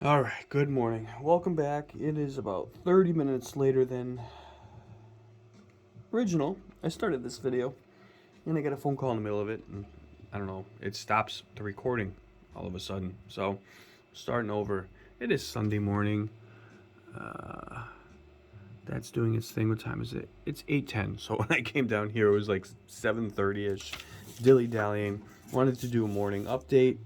All right, good morning. Welcome back. It is about 30 minutes later than original. I started this video and I get a phone call in the middle of it, and I don't know, it stops the recording all of a sudden. So, starting over. It is Sunday morning. That's doing its thing. What time is it? It's 8:10. So when I came down here, it was like 7:30ish. Dilly-dallying. Wanted to do a morning update.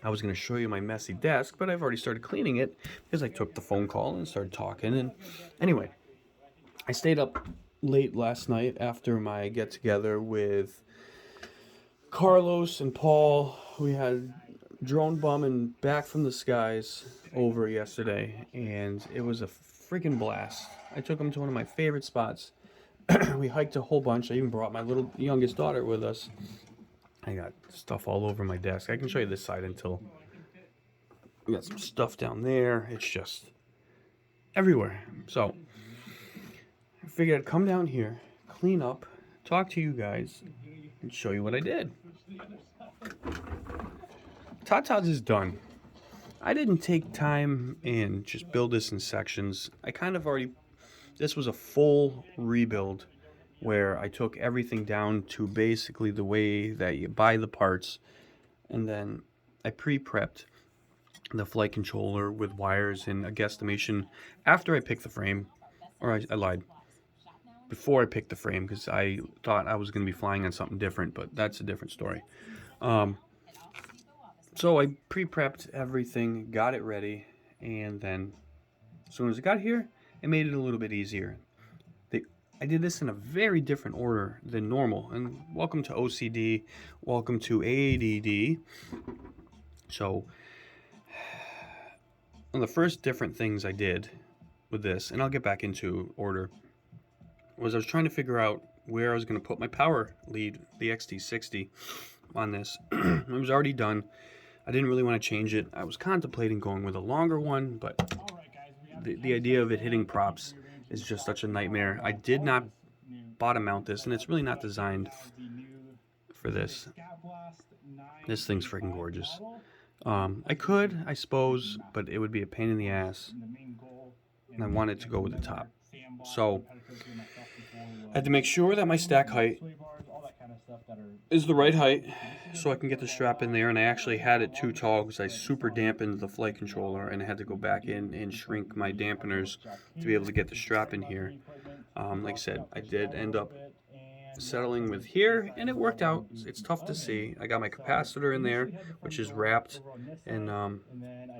I was going to show you my messy desk, but I've already started cleaning it because I took the phone call and started talking. And anyway, I stayed up late last night after my get together with Carlos and Paul. We had drone bombing back from the skies over yesterday, and it was a freaking blast. I took them to one of my favorite spots. We hiked a whole bunch. I even brought my little youngest daughter with us. I got stuff all over my desk. I can show you this side until we got some stuff down there. It's just everywhere. So I figured I'd come down here, clean up, talk to you guys, and show you what I did. Tata's is done. I didn't take time and just build this in sections. I kind of already, this was a full rebuild where I took everything down to basically the way that you buy the parts, and then I pre-prepped the flight controller with wires and a guesstimation after I picked the frame, or I lied, before I picked the frame, because I thought I was going to be flying on something different, but that's a different story. So I pre-prepped everything, got it ready, and then as soon as I got here, it made it a little bit easier. I did this in a very different order than normal, and welcome to OCD, welcome to ADD. So one of the first different things I did with this, and I'll get back into order, was I was trying to figure out where I was going to put my power lead, the XT60, on this. It was already done. I didn't really want to change it. I was contemplating going with a longer one, but the idea of it hitting props is just such a nightmare. I did not bottom mount this, and it's really not designed for this. This thing's freaking gorgeous. I could, I suppose, but it would be a pain in the ass, and I wanted to go with the top. So I had to make sure that my stack height is the right height so I can get the strap in there, and I actually had it too tall because I super dampened the flight controller and I had to go back in and shrink my dampeners to be able to get the strap in here. Like I said, I did end up settling with here, and it worked out. It's tough to see. I got my capacitor in there, which is wrapped in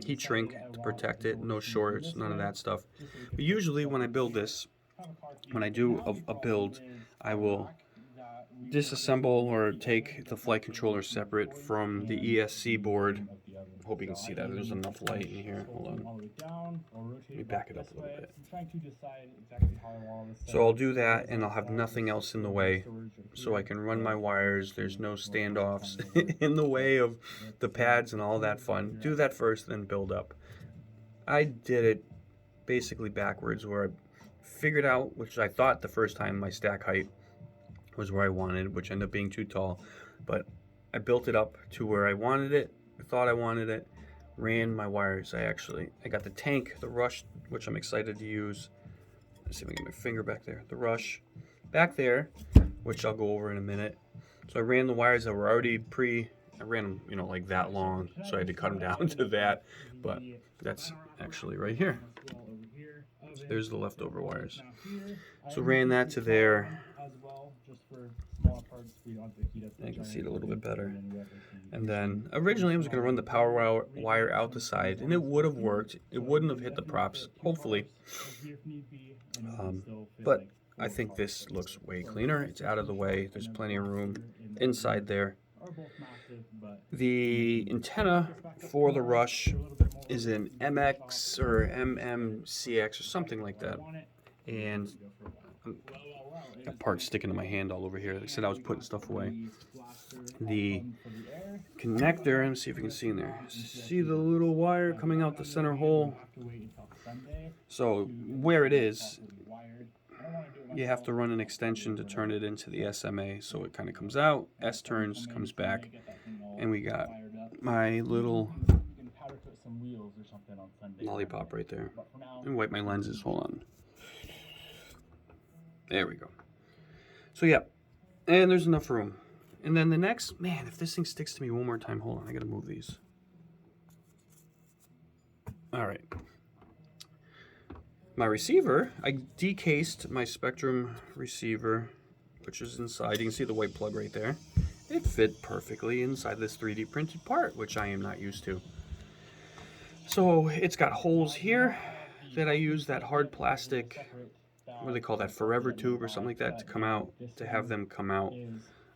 heat shrink to protect it. No shorts, none of that stuff. But usually when I build this, when I do a build, I will disassemble or take the flight controller separate from the ESC board. I hope you can see that. There's enough light in here. Hold on. Let me back it up a little bit. So I'll do that, and I'll have nothing else in the way so I can run my wires. There's no standoffs in the way of the pads and all that fun. Do that first, then build up. I did it basically backwards, where I figured out, which I thought the first time, my stack height was where I wanted, which ended up being too tall, but I built it up to where I wanted it. I thought I wanted it, ran my wires. I got the tank, the rush, which I'm excited to use. Let's see if I can get my finger back there. The rush back there, which I'll go over in a minute. So I ran the wires that were already I ran them, like that long, so I had to cut them down to that, but that's actually right here. So there's the leftover wires. So ran that to there. I can see it a little bit better. And then originally I was going to run the power wire out the side, and it would have worked. It wouldn't have hit the props, hopefully. But I think this looks way cleaner. It's out of the way. There's plenty of room inside there. The antenna for the Rush is an MX or MMCX or something like that. And got parts sticking to my hand all over here. They said I was putting stuff away. The connector, let me see if you can see in there. See the little wire coming out the center hole? So where it is, you have to run an extension to turn it into the SMA. So it kind of comes out, S turns, comes back, and we got my little lollipop right there. And wipe my lenses. Hold on. There we go. So yeah, and there's enough room. And then the next, man, if this thing sticks to me one more time, hold on, I gotta move these. All right. My receiver, I decased my Spectrum receiver, which is inside. You can see the white plug right there. It fit perfectly inside this 3D printed part, which I am not used to. So it's got holes here that I use that hard plastic, what do they call that, forever tube or something like that, to come out, to have them come out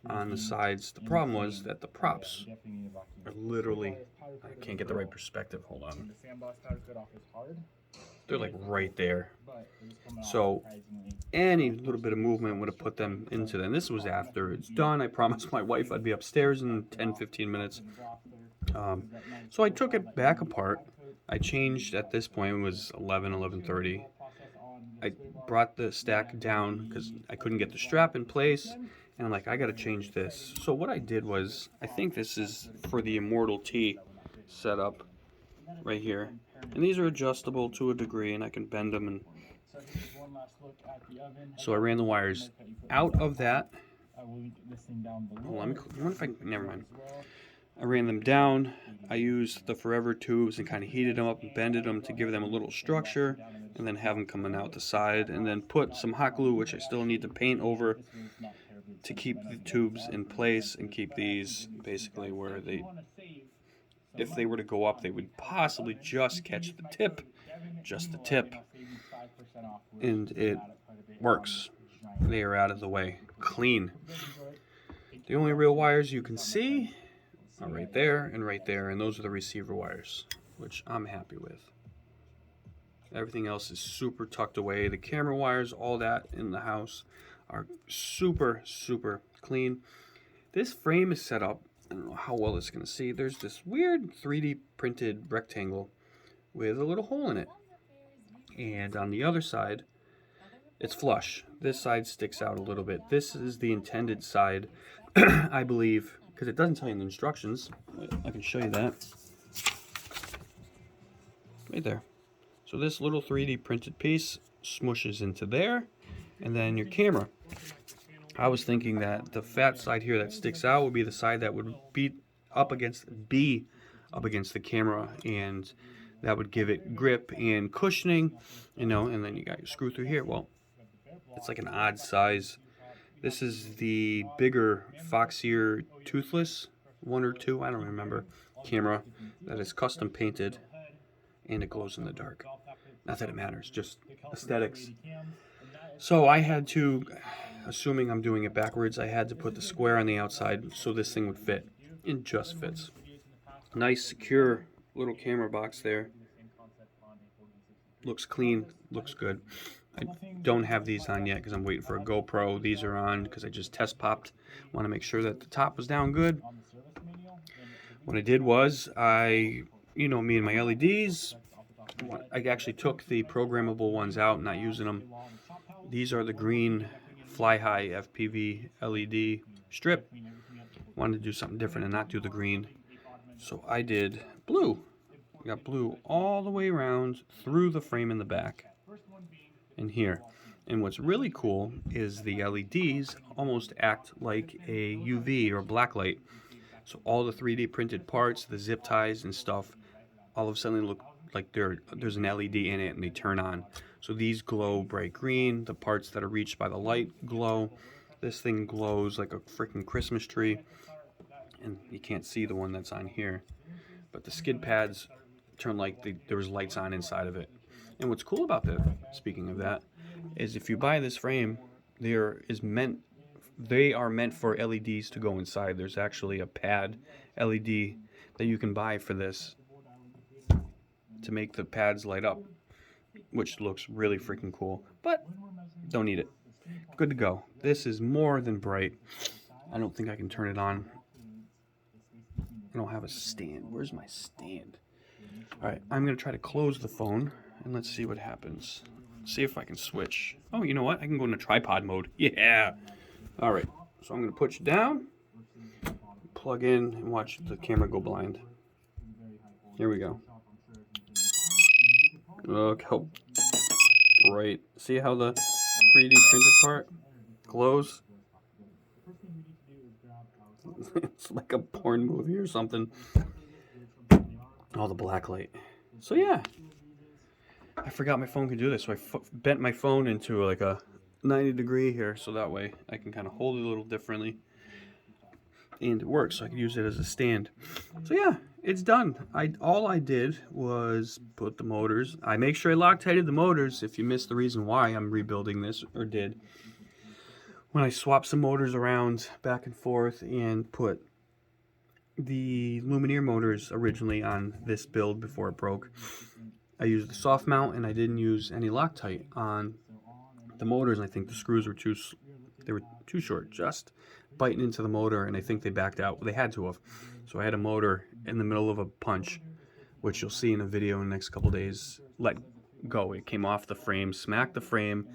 on the sides. The problem was that the props are literally, I can't get the right perspective, hold on. They're like right there. So any little bit of movement would have put them into them. This was after it's done. I promised my wife I'd be upstairs in 10-15 minutes. So I took it back apart. I changed, at this point it was 11:30. I brought the stack down because I couldn't get the strap in place, and I'm like, I gotta change this. So what I did was, I think this is for the Immortal T setup right here, and these are adjustable to a degree, and I can bend them. And so I ran the wires out of that. Hold on, I wonder if I can, never mind. I ran them down. I used the forever tubes and kind of heated them up and bended them to give them a little structure, and then have them coming out the side, and then put some hot glue, which I still need to paint over, to keep the tubes in place and keep these basically where they, if they were to go up, they would possibly just catch the tip, just the tip, and it works. They are out of the way, clean. The only real wires you can see are right there, and those are the receiver wires, which I'm happy with. Everything else is super tucked away. The camera wires, all that in the house are super, super clean. This frame is set up, I don't know how well it's going to see. There's this weird 3D printed rectangle with a little hole in it. And on the other side, it's flush. This side sticks out a little bit. This is the intended side, I believe, because it doesn't tell you in the instructions. I can show you that. Right there. So this little 3D printed piece smushes into there, and then your camera. I was thinking that the fat side here that sticks out would be the side that would be up against the camera, and that would give it grip and cushioning, you know, and then you got your screw through here. Well, it's like an odd size. This is the bigger Foxier toothless 1 or 2, I don't remember, camera that is custom painted, and it glows in the dark. Not that it matters, just aesthetics. So I had to, assuming I'm doing it backwards, I had to put the square on the outside so this thing would fit. It just fits. Nice, secure little camera box there. Looks clean, looks good. I don't have these on yet because I'm waiting for a GoPro. These are on because I just test popped. Want to make sure that the top was down good. What I did was me and my LEDs, I actually took the programmable ones out, not using them. These are the green Fly High FPV LED strip. Wanted to do something different and not do the green. So I did blue. I got blue all the way around through the frame in the back and here. And what's really cool is the LEDs almost act like a UV or black light. So all the 3D printed parts, the zip ties and stuff, all of a sudden look like there's an LED in it and they turn on. So these glow bright green. The parts that are reached by the light glow. This thing glows like a freaking Christmas tree. And you can't see the one that's on here. But the skid pads turn like there was lights on inside of it. And what's cool about that, speaking of that, is if you buy this frame, they are meant for LEDs to go inside. There's actually a pad LED that you can buy for this to make the pads light up, which looks really freaking cool, but don't need it. Good to go. This is more than bright. I don't think I can turn it on. I don't have a stand. Where's my stand? Alright, I'm going to try to close the phone, and let's see what happens. See if I can switch. Oh, you know what? I can go into tripod mode. Yeah! Alright, so I'm going to put you down, plug in, and watch the camera go blind. Here we go. Look how bright. See how the 3D printed part glows? It's like a porn movie or something. All the black light. So yeah, I forgot my phone could do this, so I bent my phone into like a 90-degree here, so that way I can kind of hold it a little differently. And it works, so I can use it as a stand. So yeah, it's done. All I did was put the motors. I make sure I Loctited the motors. If you missed the reason why I'm rebuilding this, or did, when I swapped some motors around back and forth and put the Lumineer motors originally on this build before it broke, I used the soft mount and I didn't use any Loctite on the motors. And I think the screws were too short, just biting into the motor, and I think they backed out. They had to have. So I had a motor in the middle of a punch, which you'll see in a video in the next couple days, let go. It came off the frame, smacked the frame,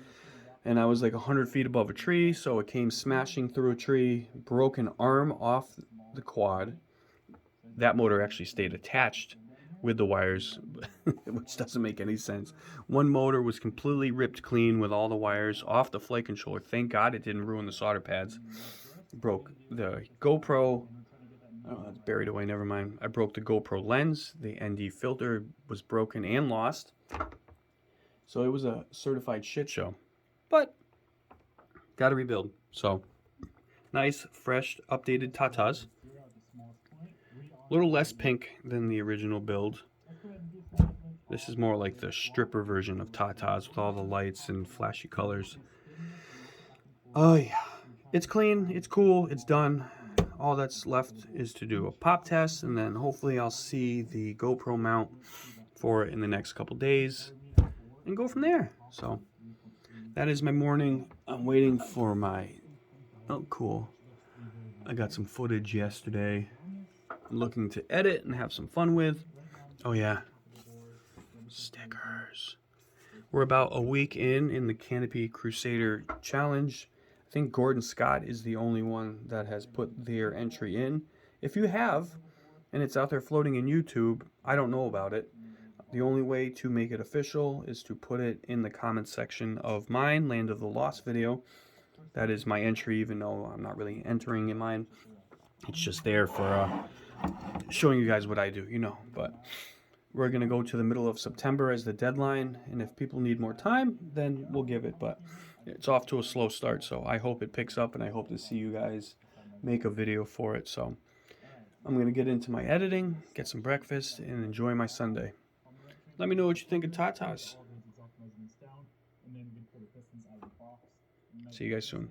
and I was like 100 feet above a tree, so it came smashing through a tree, broke an arm off the quad. That motor actually stayed attached with the wires, which doesn't make any sense. One motor was completely ripped clean with all the wires off the flight controller. Thank God it didn't ruin the solder pads. Broke the GoPro. Oh, it's buried away, never mind. I broke the GoPro lens. The ND filter was broken and lost. So it was a certified shit show. But, gotta rebuild. So, nice, fresh, updated tatas. A little less pink than the original build. This is more like the stripper version of tatas with all the lights and flashy colors. Oh yeah, it's clean, it's cool, it's done. All that's left is to do a pop test, and then hopefully I'll see the GoPro mount for it in the next couple days and go from there. So that is my morning. I'm waiting for my, oh cool, I got some footage yesterday I'm looking to edit and have some fun with. Oh yeah, stickers. We're about a week in the Canopy Crusader Challenge. I think Gordon Scott is the only one that has put their entry in. If you have, and it's out there floating in YouTube, I don't know about it. The only way to make it official is to put it in the comments section of mine, Land of the Lost video. That is my entry, even though I'm not really entering in mine. It's just there for showing you guys what I do, you know. But we're going to go to the middle of September as the deadline, and if people need more time, then we'll give it. But it's off to a slow start, so I hope it picks up, and I hope to see you guys make a video for it. So I'm going to get into my editing, get some breakfast, and enjoy my Sunday. Let me know what you think of tatas. See you guys soon.